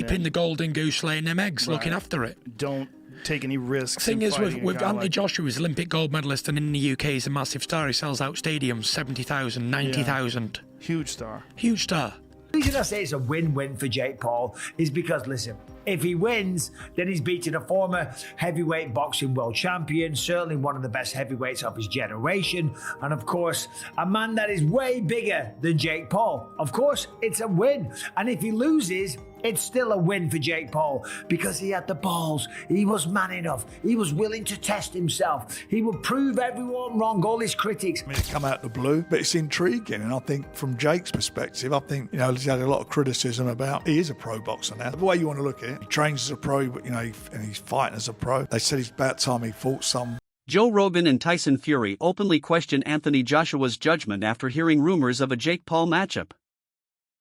keeping the golden goose laying them eggs, looking after it. Don't take any risks. Thing is, with Anthony Joshua, he's Olympic gold medalist, and in the UK he's a massive star. He sells out stadiums, 70,000, 90,000. Yeah. Huge star. Huge star. The reason I say it's a win-win for Jake Paul is because, listen, if he wins, then he's beating a former heavyweight boxing world champion, certainly one of the best heavyweights of his generation, and of course, a man that is way bigger than Jake Paul. Of course, it's a win. And if he loses, it's still a win for Jake Paul because he had the balls. He was man enough. He was willing to test himself. He would prove everyone wrong, all his critics. I mean, it's come out of the blue, but it's intriguing. And I think from Jake's perspective, I think, he's had a lot of criticism about he is a pro boxer now. The way you want to look at it, he trains as a pro, but, and he's fighting as a pro. They said it's about time he fought some. Joe Rogan and Tyson Fury openly questioned Anthony Joshua's judgment after hearing rumors of a Jake Paul matchup.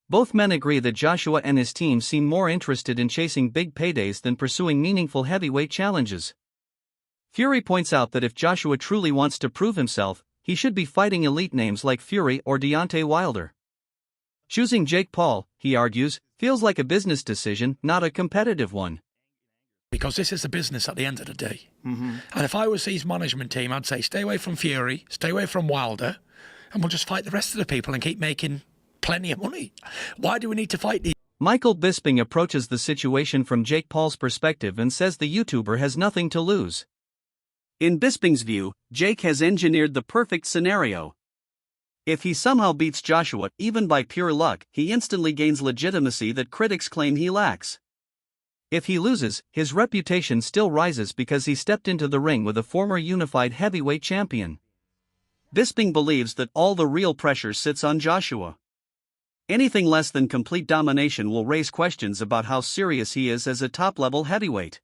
Both men agree that Joshua and his team seem more interested in chasing big paydays than pursuing meaningful heavyweight challenges. Fury points out that if Joshua truly wants to prove himself, he should be fighting elite names like Fury or Deontay Wilder. Choosing Jake Paul, he argues, feels like a business decision, not a competitive one. Because this is a business at the end of the day. And if I was his management team, I'd say stay away from Fury, stay away from Wilder, and we'll just fight the rest of the people and keep making plenty of money. Why do we need to fight these? Michael Bisping approaches the situation from Jake Paul's perspective and says the YouTuber has nothing to lose. In Bisping's view, Jake has engineered the perfect scenario. If he somehow beats Joshua, even by pure luck, he instantly gains legitimacy that critics claim he lacks. If he loses, his reputation still rises because he stepped into the ring with a former unified heavyweight champion. Bisping believes that all the real pressure sits on Joshua. Anything less than complete domination will raise questions about how serious he is as a top-level heavyweight.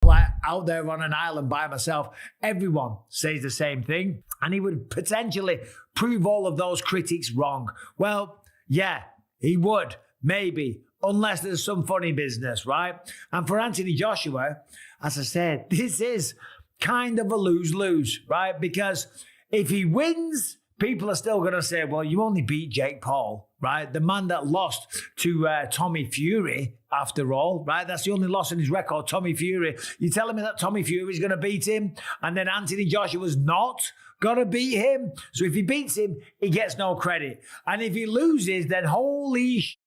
Like out there on an island by myself, everyone says the same thing, and he would potentially prove all of those critics wrong. Well, yeah, he would, maybe, unless there's some funny business, right? And for Anthony Joshua, as I said, this is kind of a lose-lose, right? Because if he wins, people are still going to say, well, you only beat Jake Paul, right? The man that lost to Tommy Fury, after all, right? That's the only loss in his record, Tommy Fury. You're telling me that Tommy Fury's going to beat him and then Anthony Joshua's not going to beat him? So if he beats him, he gets no credit. And if he loses, then holy sh**.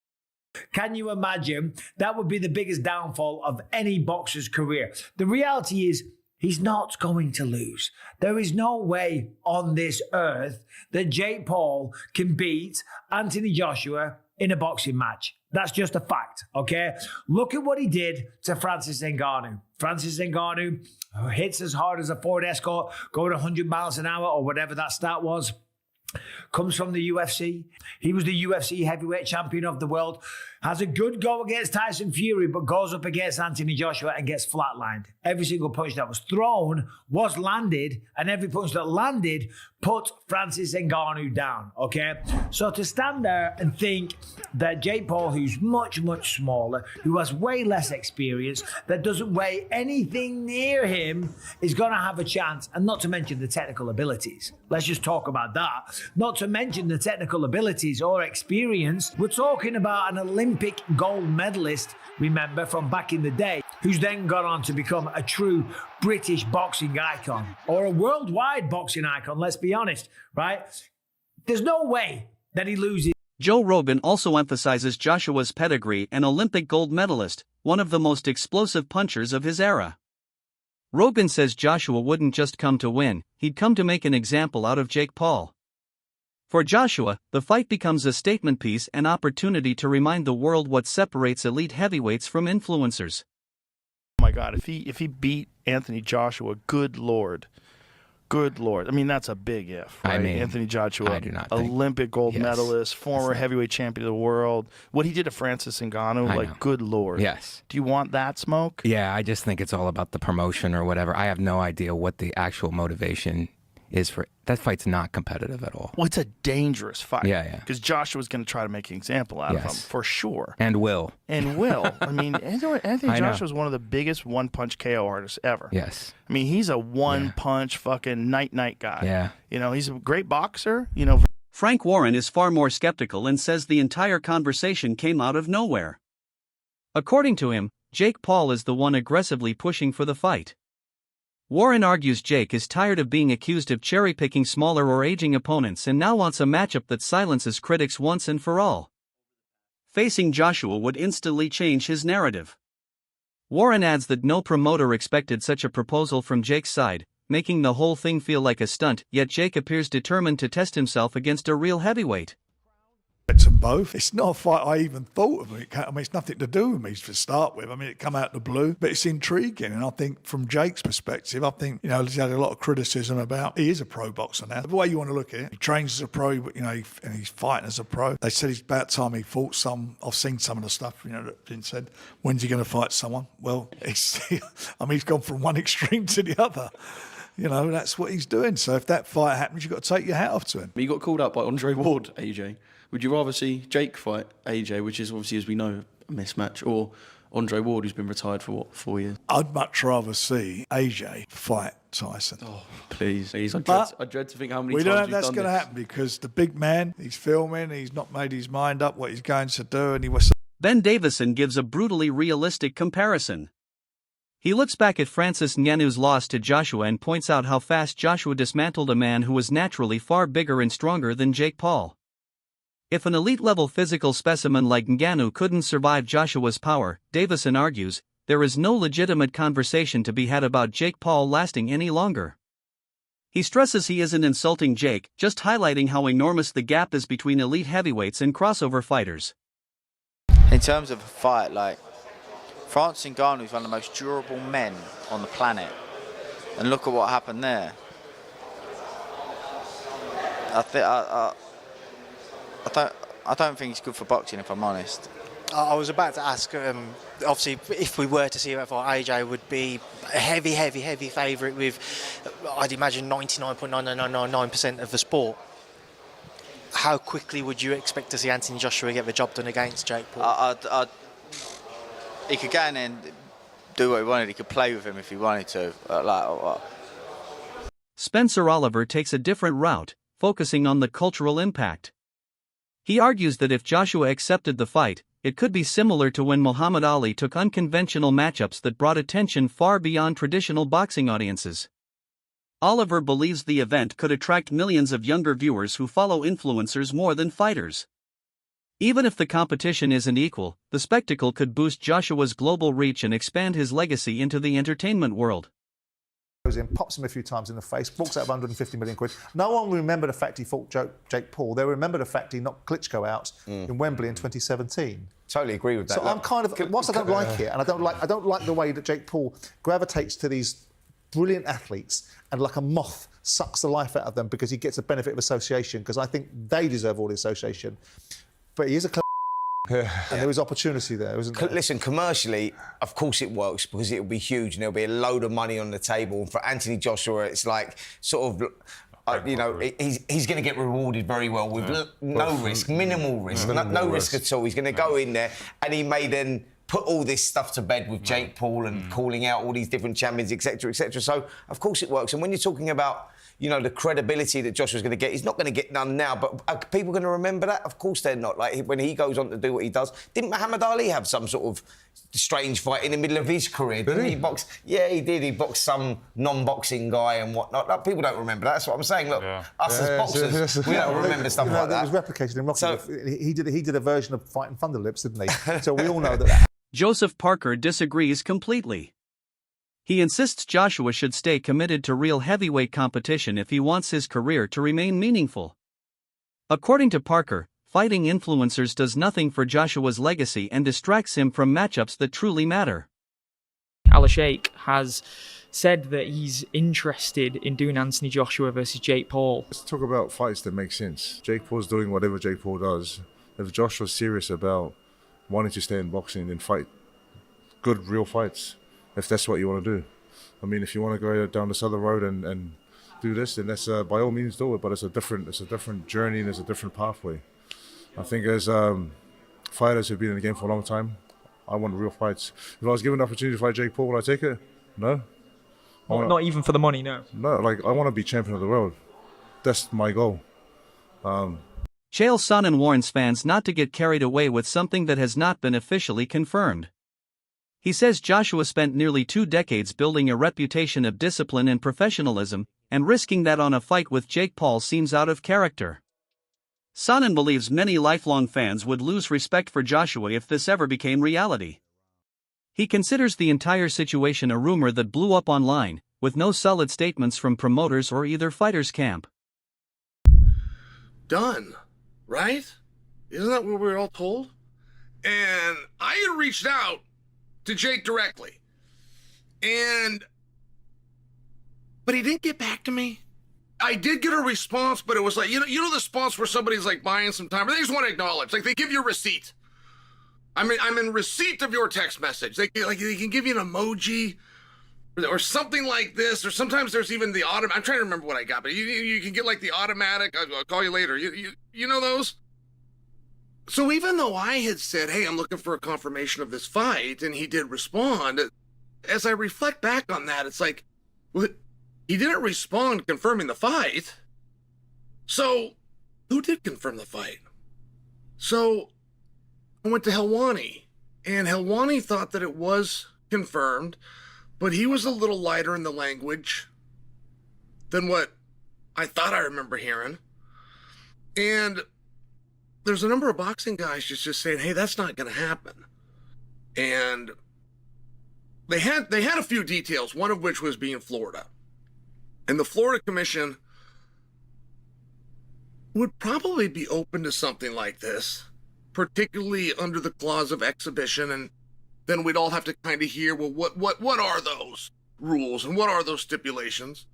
Can you imagine? That would be the biggest downfall of any boxer's career. The reality is, he's not going to lose. There is no way on this earth that Jake Paul can beat Anthony Joshua in a boxing match. That's just a fact, okay? Look at what he did to Francis Ngannou. Francis Ngannou hits as hard as a Ford Escort, going 100 miles an hour or whatever that stat was. Comes from the UFC. He was the UFC heavyweight champion of the world. Has a good go against Tyson Fury, but goes up against Anthony Joshua and gets flatlined. Every single punch that was thrown was landed, and every punch that landed put Francis Ngannou down, okay? So to stand there and think that Jake Paul, who's much, much smaller, who has way less experience, that doesn't weigh anything near him, is going to have a chance, and not to mention the technical abilities. Let's just talk about that. Not to mention the technical abilities or experience. We're talking about an Olympic gold medalist, remember, from back in the day, who's then gone on to become a true British boxing icon or a worldwide boxing icon, let's be honest, right? There's no way that he loses. Joe Rogan also emphasizes Joshua's pedigree, an Olympic gold medalist, one of the most explosive punchers of his era. Rogan says Joshua wouldn't just come to win, he'd come to make an example out of Jake Paul. For Joshua, the fight becomes a statement piece, an opportunity to remind the world what separates elite heavyweights from influencers. Oh my God, if he beat Anthony Joshua, good Lord. Good Lord. I mean, that's a big if, right? I mean, Anthony Joshua, I do not think. Olympic gold Yes. medalist, former heavyweight champion of the world. What he did to Francis Ngannou, I like, know. good Lord. Yes. Do you want that smoke? Yeah, I just think it's all about the promotion or whatever. I have no idea what the actual motivation is for that fight's not competitive at all. Well, it's a dangerous fight. Yeah. Because Joshua's going to try to make an example out of him, Yes. for sure. And will. And will. I mean, Anthony I know. Joshua's one of the biggest one-punch KO artists ever. Yes. I mean, he's a one-punch fucking night-night guy. Yeah. You know, he's a great boxer. Frank Warren is far more skeptical and says the entire conversation came out of nowhere. According to him, Jake Paul is the one aggressively pushing for the fight. Warren argues Jake is tired of being accused of cherry-picking smaller or aging opponents and now wants a matchup that silences critics once and for all. Facing Joshua would instantly change his narrative. Warren adds that no promoter expected such a proposal from Jake's side, making the whole thing feel like a stunt, yet Jake appears determined to test himself against a real heavyweight. Them both. It's not a fight I even thought of. It's nothing to do with me to start with. It come out of the blue, but it's intriguing. And I think from Jake's perspective, he's had a lot of criticism about he is a pro boxer now. The way you want to look at it, he trains as a pro, and he's fighting as a pro. They said it's about time he fought some. I've seen some of the stuff, that been said. When's he going to fight someone? Well, he's gone from one extreme to the other. That's what he's doing. So if that fight happens, you've got to take your hat off to him. He got called out by Andre Ward, AJ. Would you rather see Jake fight AJ, which is obviously, as we know, a mismatch, or Andre Ward, who's been retired for, 4 years? I'd much rather see AJ fight Tyson. Oh, please. I dread to think how many times we don't know if you've that's done going to this. happen because the big man, he's filming, he's not made his mind up what he's going to do, and he was... Ben Davison gives a brutally realistic comparison. He looks back at Francis Ngannou's loss to Joshua and points out how fast Joshua dismantled a man who was naturally far bigger and stronger than Jake Paul. If an elite-level physical specimen like Ngannou couldn't survive Joshua's power, Davison argues, there is no legitimate conversation to be had about Jake Paul lasting any longer. He stresses he isn't insulting Jake, just highlighting how enormous the gap is between elite heavyweights and crossover fighters. In terms of a fight, Francis Ngannou is one of the most durable men on the planet. And look at what happened there. I don't think it's good for boxing, if I'm honest. I was about to ask, obviously, if we were to see that fight, AJ would be a heavy favourite with, I'd imagine, 99.9999% of the sport. How quickly would you expect to see Anthony Joshua get the job done against Jake Paul? He could go in there and do what he wanted. He could play with him if he wanted to. Spencer Oliver takes a different route, focusing on the cultural impact. He argues that if Joshua accepted the fight, it could be similar to when Muhammad Ali took unconventional matchups that brought attention far beyond traditional boxing audiences. Oliver believes the event could attract millions of younger viewers who follow influencers more than fighters. Even if the competition isn't equal, the spectacle could boost Joshua's global reach and expand his legacy into the entertainment world. Goes in, pops him a few times in the face, walks out of 150 million quid. No one will remember the fact he fought Jake Paul. They'll remember the fact he knocked Klitschko out in Wembley in 2017. Totally agree with that. So I'm kind of, whilst I don't like it, and I don't like the way that Jake Paul gravitates to these brilliant athletes and like a moth sucks the life out of them because he gets a benefit of association, because I think they deserve all the association. But he is a and there was opportunity there, wasn't there? Listen, commercially, of course it works because it'll be huge and there'll be a load of money on the table. And for Anthony Joshua, it's like sort of, he's going to get rewarded very well with no risk, minimal risk, no risk at all. He's going to go in there and he may then put all this stuff to bed with Jake Paul and calling out all these different champions, etc., etc. So, of course it works. And when you're talking about, the credibility that Joshua's going to get, he's not going to get none now, but are people going to remember that? Of course they're not. Like, when he goes on to do what he does, didn't Muhammad Ali have some sort of strange fight in the middle of his career? Didn't he box? Yeah, he did. He boxed some non-boxing guy and whatnot. Like, people don't remember that. That's what I'm saying. Look, us as boxers, we don't remember stuff like that. It was replicated in Rocky. So, he did a version of Fighting Thunderlips, didn't he? So we all know that. Joseph Parker disagrees completely. He insists Joshua should stay committed to real heavyweight competition if he wants his career to remain meaningful. According to Parker, fighting influencers does nothing for Joshua's legacy and distracts him from matchups that truly matter. Al Sheikh has said that he's interested in doing Anthony Joshua versus Jake Paul. Let's talk about fights that make sense. Jake Paul's doing whatever Jake Paul does. If Joshua's serious about wanting to stay in boxing and fight good, real fights, if that's what you want to do. I mean, if you want to go down this other road and do this, then that's by all means do it. But it's a different journey and it's a different pathway. I think as fighters who've been in the game for a long time, I want real fights. If I was given the opportunity to fight Jake Paul, would I take it? No. Not even for the money, no. No, I want to be champion of the world. That's my goal. Chael Sonnen warns fans not to get carried away with something that has not been officially confirmed. He says Joshua spent nearly 2 decades building a reputation of discipline and professionalism, and risking that on a fight with Jake Paul seems out of character. Sonnen believes many lifelong fans would lose respect for Joshua if this ever became reality. He considers the entire situation a rumor that blew up online, with no solid statements from promoters or either fighters' camp. Done, right? Isn't that what we were all told? And I had reached out to Jake directly. But he didn't get back to me. I did get a response, but it was like, you know the response where somebody's like buying some time, or they just want to acknowledge, like they give you a receipt. I'm in receipt of your text message. They can give you an emoji or something like this, or sometimes there's even the automatic. I'm trying to remember what I got, but you can get like the automatic. I'll call you later. You know those? So even though I had said, hey, I'm looking for a confirmation of this fight, and he did respond, as I reflect back on that, it's like, well, he didn't respond confirming the fight. So who did confirm the fight? So I went to Helwani, and Helwani thought that it was confirmed, but he was a little lighter in the language than what I thought I remember hearing. And there's a number of boxing guys just saying, hey, that's not going to happen. And they had a few details, one of which was being Florida. And the Florida Commission would probably be open to something like this, particularly under the clause of exhibition, and then we'd all have to kind of hear, well, what are those rules and what are those stipulations?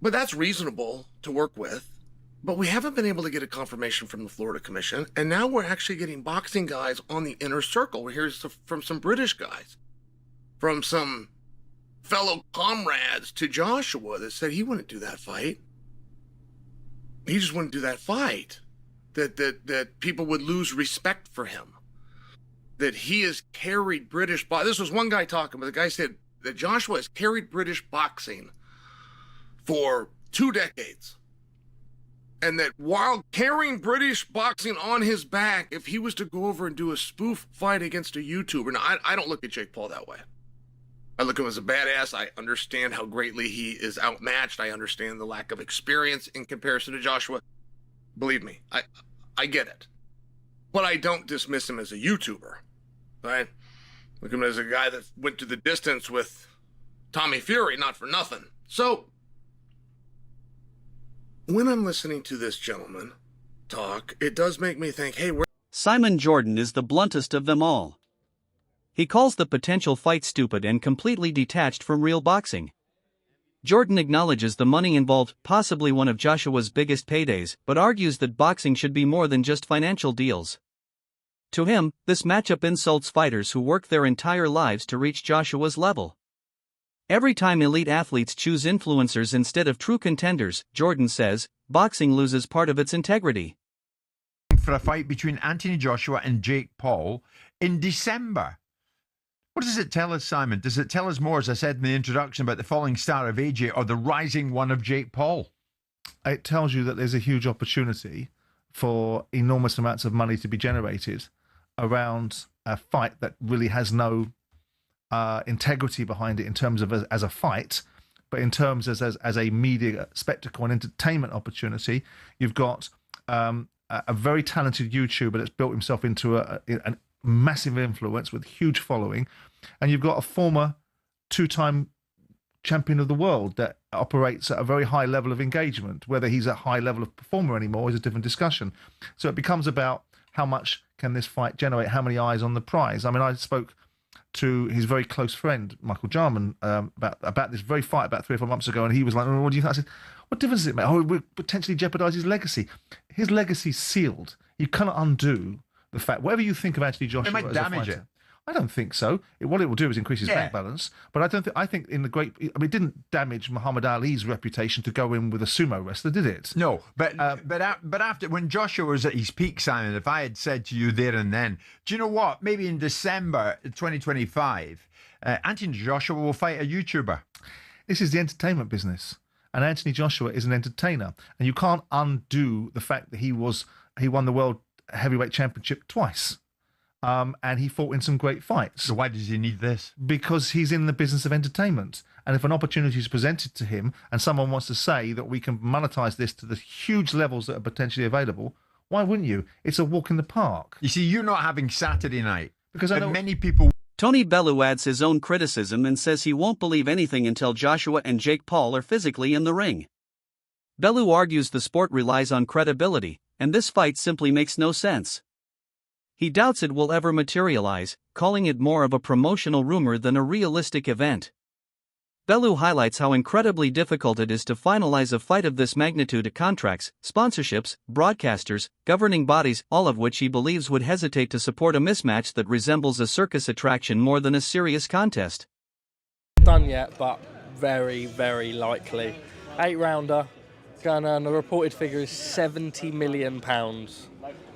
But that's reasonable to work with. But we haven't been able to get a confirmation from the Florida Commission, and now we're actually getting boxing guys on the inner circle. We're hearing from some British guys, from some fellow comrades to Joshua that said he wouldn't do that fight. He just wouldn't do that fight. That people would lose respect for him. That he has carried British boxing. This was one guy talking, but the guy said that Joshua has carried British boxing for 2 decades. And that while carrying British boxing on his back, if he was to go over and do a spoof fight against a YouTuber, now I don't look at Jake Paul that way. I look at him as a badass. I understand how greatly he is outmatched. I understand the lack of experience in comparison to Joshua. Believe me, I get it. But I don't dismiss him as a YouTuber, right? Look at him as a guy that went to the distance with Tommy Fury, not for nothing. So when I'm listening to this gentleman talk, it does make me think, hey, Simon Jordan is the bluntest of them all. He calls the potential fight stupid and completely detached from real boxing. Jordan acknowledges the money involved, possibly one of Joshua's biggest paydays, but argues that boxing should be more than just financial deals. To him, this matchup insults fighters who work their entire lives to reach Joshua's level. Every time elite athletes choose influencers instead of true contenders, Jordan says, boxing loses part of its integrity. For a fight between Anthony Joshua and Jake Paul in December. What does it tell us, Simon? Does it tell us more, as I said in the introduction, about the falling star of AJ or the rising one of Jake Paul? It tells you that there's a huge opportunity for enormous amounts of money to be generated around a fight that really has no integrity behind it in terms of as a fight, but in terms as a media spectacle and entertainment opportunity. You've got a very talented YouTuber that's built himself into a massive influence with huge following, and you've got a former 2-time champion of the world that operates at a very high level of engagement. Whether he's a high level of performer anymore is a different discussion. So it becomes about how much can this fight generate, how many eyes on the prize. I mean, I spoke to his very close friend Michael Jarman about this very fight about 3 or 4 months ago, and he was like, "Oh, what do you think?" I said, "What difference does it make? Oh, it would potentially jeopardise his legacy. His legacy's sealed. You cannot undo the fact. Whatever you think of Anthony Joshua, It might as damage a fighter, it. I don't think so. What it will do is increase his Yeah. bank balance. But I don't think. I think in the great. I mean, it didn't damage Muhammad Ali's reputation to go in with a sumo wrestler, did it? No, but after, when Joshua was at his peak, Simon, if I had said to you there and then, do you know what? Maybe in December 2025, Anthony Joshua will fight a YouTuber. This is the entertainment business, and Anthony Joshua is an entertainer, and you can't undo the fact that he won the world heavyweight championship twice. and he fought in some great fights. So why does he need this? Because he's in the business of entertainment. And if an opportunity is presented to him and someone wants to say that we can monetize this to the huge levels that are potentially available, why wouldn't you? It's a walk in the park. You see, you're not having Saturday night. Because I know many people... Tony Bellew adds his own criticism and says he won't believe anything until Joshua and Jake Paul are physically in the ring. Bellew argues the sport relies on credibility, and this fight simply makes no sense. He doubts it will ever materialize, calling it more of a promotional rumor than a realistic event. Bellew highlights how incredibly difficult it is to finalize a fight of this magnitude at contracts, sponsorships, broadcasters, governing bodies, all of which he believes would hesitate to support a mismatch that resembles a circus attraction more than a serious contest. Done yet, but very, very likely. 8-rounder, going on, the reported figure is £70 million.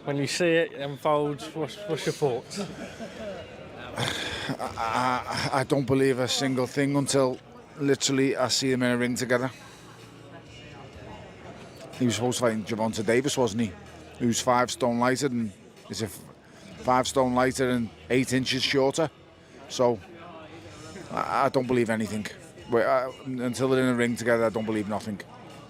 When you see it unfold, what's your thoughts? I don't believe a single thing until literally I see them in a ring together. He was supposed to fight Gervonta Davis, wasn't he? He was 5 stone lighter and is 5 stone lighter and 8 inches shorter. So I don't believe anything. Until they're in a ring together, I don't believe nothing.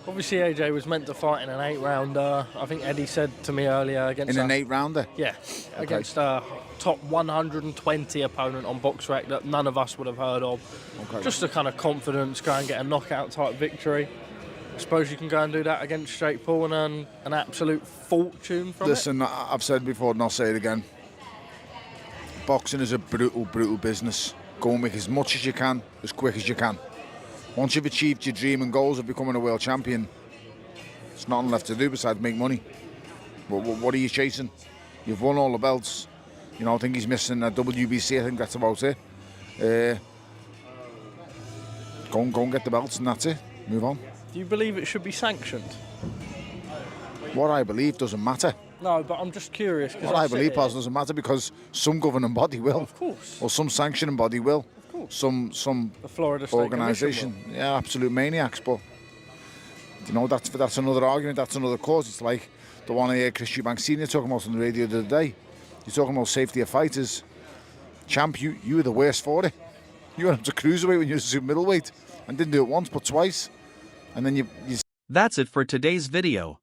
Obviously, AJ was meant to fight in an 8-rounder. I think Eddie said to me earlier against... In an 8-rounder? Yeah, okay. Against a top 120 opponent on BoxRec that none of us would have heard of. Okay. Just a kind of confidence, go and get a knockout type victory. I suppose you can go and do that against Jake Paul and earn an absolute fortune from Listen, I've said before and I'll say it again. Boxing is a brutal, brutal business. Go and make as much as you can, as quick as you can. Once you've achieved your dream and goals of becoming a world champion, there's nothing left to do besides make money. But what are you chasing? You've won all the belts. You know, I think he's missing a WBC. I think that's about it. Go and get the belts and that's it. Move on. Do you believe it should be sanctioned? What I believe doesn't matter. No, but I'm just curious. What I believe doesn't matter because some governing body will. Of course. Or some sanctioning body will. Some the Florida State organisation, yeah, absolute maniacs. But you know, that's another argument. That's another cause. It's like the one I heard Chris Eubank Senior talking about on the radio the other day. You're talking about safety of fighters. Champ, you were the worst for it. You went up to cruiserweight when you were super middleweight and didn't do it once but twice. And then you. That's it for today's video.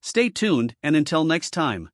Stay tuned, and until next time.